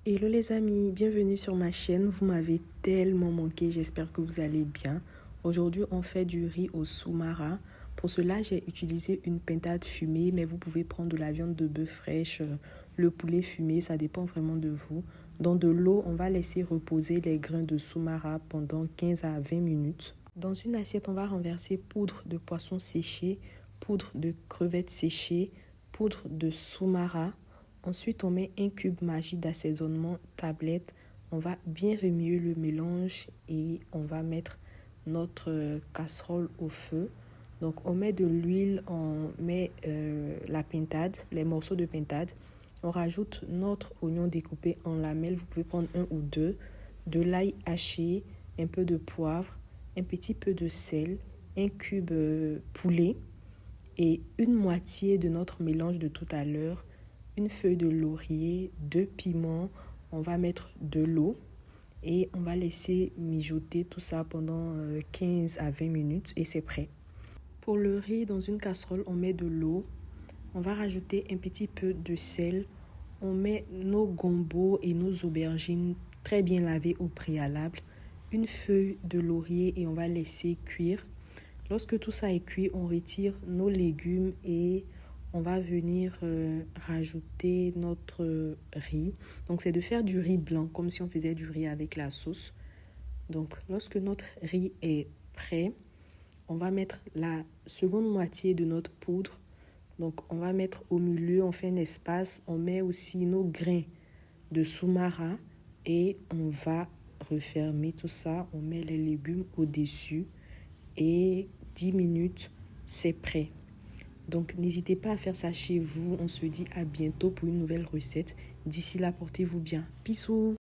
Hello les amis, bienvenue sur ma chaîne. Vous m'avez tellement manqué, j'espère que vous allez bien. Aujourd'hui, on fait du riz au soumara. Pour cela, j'ai utilisé une pintade fumée, mais vous pouvez prendre de la viande de bœuf fraîche, le poulet fumé, ça dépend vraiment de vous. Dans de l'eau, on va laisser reposer les grains de soumara pendant 15 à 20 minutes. Dans une assiette, on va renverser poudre de poisson séché, poudre de crevettes séchées, poudre de soumara. Ensuite, on met un cube Maggi d'assaisonnement tablette. On va bien remuer le mélange et on va mettre notre casserole au feu. Donc, on met de l'huile, on met la pintade, les morceaux de pintade. On rajoute notre oignon découpé en lamelles. Vous pouvez prendre un ou deux. De l'ail haché, un peu de poivre, un petit peu de sel, un cube poulet et une moitié de notre mélange de tout à l'heure, une feuille de laurier, 2 piments. On va mettre de l'eau et on va laisser mijoter tout ça pendant 15 à 20 minutes et c'est prêt. Pour le riz, dans une casserole, on met de l'eau. On va rajouter un petit peu de sel. On met nos gombos et nos aubergines très bien lavées au préalable. Une feuille de laurier et on va laisser cuire. Lorsque tout ça est cuit, on retire nos légumes et on va venir rajouter notre riz. Donc, c'est de faire du riz blanc, comme si on faisait du riz avec la sauce. Donc, lorsque notre riz est prêt, on va mettre la seconde moitié de notre poudre. Donc, on va mettre au milieu, on fait un espace. On met aussi nos grains de soumara et on va refermer tout ça. On met les légumes au-dessus et 10 minutes, c'est prêt. Donc, n'hésitez pas à faire ça chez vous. On se dit à bientôt pour une nouvelle recette. D'ici là, portez-vous bien. Bisous!